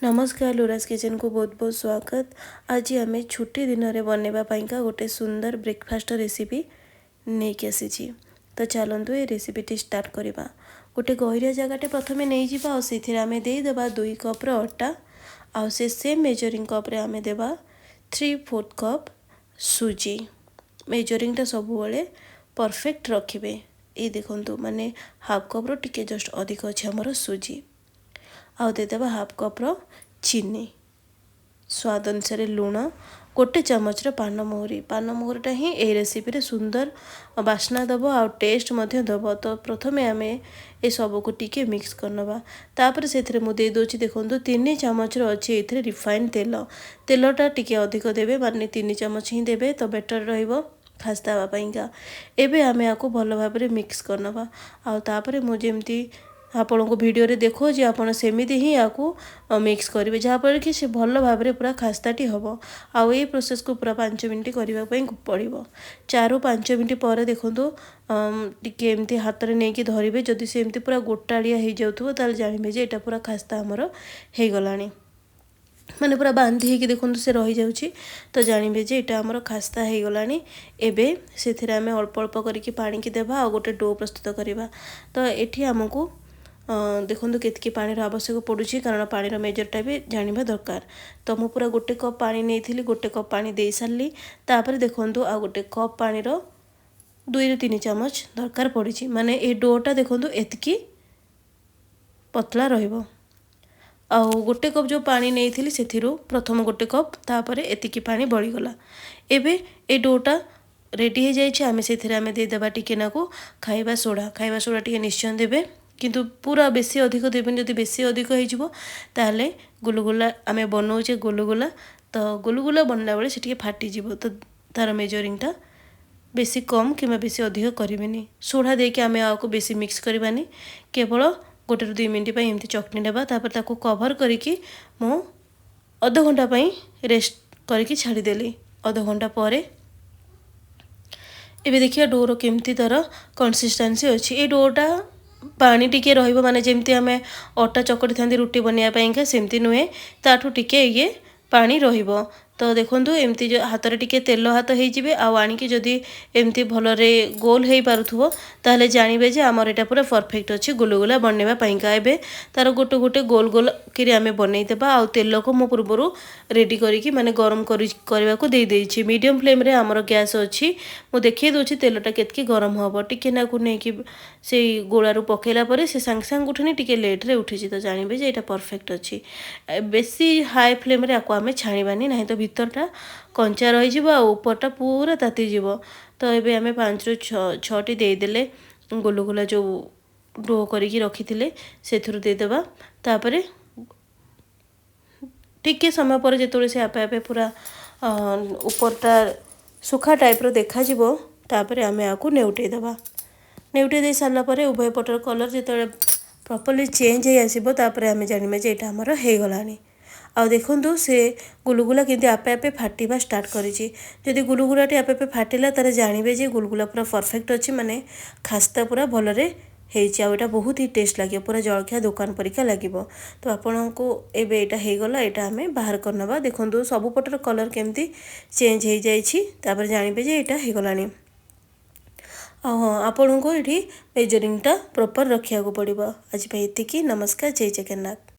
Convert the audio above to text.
नमस्कार लुराज किचन को बहुत बहुत स्वागत। आज आम छुट्टी दिन में बनवा गोटे सुंदर ब्रेकफास्ट रेसिपी नहीं कि आसी। तो चलतु ये रेसिपीटी स्टार्ट करवा। गोटे गहिरिया जगटे प्रथम नहीं जावा से देदेबा 2 कप अटा आउ से सेम मेजरिंग कप्रे आम देवा 3/4 कप सुजी। मेजरिंगटा सब परफेक्ट रखिए। ये देखो माने हाफ कप्र टिके जस्ट अधिक अच्छे आमर सुजी आउ देदेबा हाफ कप्र चीनी स्वाद अनुसार लुण गोटे चामच पान मोहरीटा ही ए रेसिपी सुंदर बास्ना दब आ टेस्ट दब। तो प्रथम आम ये सबको टिके मिक्स करनवा। तापर से मुझे देदे देखो 3 चामच अच्छे ये रिफाइन तेलटा टिके अधिक देवे माने 3 चामच ही देवे तो बेटर रहिबो खास्ता हवापाइंका। एबे आम आपको भल भाव मिक्स करनवा। आउे मुझे आपण को वीडियो रे देखो जे आपण सेमिति ही आपको मिक्स करेंगे जहाँफल कि से भल भाव पूरा खास्ताटी हम। आउ ये प्रोसेस को पूरा 5 मिनट करने पड़ो। 4-5 मिनट पर देखो टिके एमती हाथ में नहीं धरवे जदि से एमती पूरा गोटाड़िया हो जाऊँ ताल जानवे जे एटा पूरा खास्ता आमर हो गलानी माने पूरा बांधी होगी देखो से रही जाऊँगी तो जानवे जे एटा आमर खास्ता हो गलानी। एबे से आम अल्प अल्प करके पानी की देवा आ गोटे डो प्रस्तुत करवा। तो ये आमको देखो केतकी पानी आवश्यक पड़ुछि कारण पानी मेजरटा भी जानवा दरकार। तो मु पूरा गोटे कप पानी नहीं गोटे कप पानी दे सारी तापर देखो आ गोटे कप पानी 2-3 चामच दरकार पड़ी माने ये डोटा देखो एतकी पतला रहिबो। आउ गोटे कप जो पानी नहीं से प्रथम गोटे कप तापर एतिकी पानी बड़ीगला। एबे ए डोटा रेडी हो जाए आम से देदेबा टिके नाकू खाइबा सोडा टिके निश्चय देवे किंतु पूरा बेसी अधिक देवेनि जदि बेसी अधिक हो ताले गुलगुला आम बनाऊे गुलगुला तो गुलगुला बनला बेले से फाटी तो तार मेजरिंगटा बेसी कम कि बेसी अधिक करें। सोडा देके आम आपको बेसी मिक्स करवानी केवल 1-2 मिनट एमती चटनी नेबा तापर ताको कवर करके मु अध घंटा रेस्ट करके छाड़देली। अध घंटा पर एबे देखिए डोर केमती तार कंसिस्टेंसी अच्छी। ये डोटा पानी टिके रहिबो माने जेमती आमे अटा चकटी थांदी रुटी बनिया पाइंका सेमती नुहे ताठू टिके ये पानी रहिबो। तो देखो एमती जो हाथ में टिके तेल हाथ हो आनिकी जदि एमती भलरे गोल हो पारुथबो ताहले जानवे जे आमर एटा पूरा परफेक्ट अच्छी गुलगुला बनवा पाइंका। एबे तार गोटे गोटे गोल गोल कि आम बनईदेबा। आ तेल को मो पूर्वर रेडी करी माने गरम करने को दे देछि। मीडियम फ्लेम रे आमर गैस अच्छी मु देखिए दूसरी तेलटा केतकी गरम हम टिके नाकू नहीं से गोड़ारू पकेला पर से सांग सांग उठनी टिके लेट रे उठी तो जानवे जे एटा परफेक्ट अच्छी। बेसी हाई फ्लेम रे आको आम छाणीबानी नहीं तो भीतरटा कंचा रही उपरटा पूरा तातीज। तो ये आम 5-6 देदेले गुलगुला जो डो करके रखी से देदेबा। तापर टिके समय पर जो से आपे आपे पूरा उपरटा सुखा टाइप्र देखा तापर आम आपको नेउटेदेबा। नेउटे दे सारा पर उभय पटर कलर जो प्रॉपर्ली चेंज हो आसो तापर आम जानवे जे एटा आमर हो गलानी। आ देखो से गुलगुला केमती आपे आपे फाटिबा स्टार्ट करिछि। जदि गुलगुलाटी आपे आपे फाटिला तारे जानवे जे गुलगुला पूरा परफेक्ट अच्छी माने खास्ता पूरा भलरे हेइछि। आ एटा बहुत ही टेस्ट लगे पूरा जलखिया दुकान परिका लगिबो। तो आपनको एबे एटा हे गला एटा हमें बाहर करनबा। देखो सब पटर कलर केमती चेंज हो जाइछि तापर जानवे जे एटा हे गलानी। हाँ आपको ये मेजरिंगटा प्रॉपर रखा पड़ो। आज एतिकी नमस्कार जय जगन्नाथ।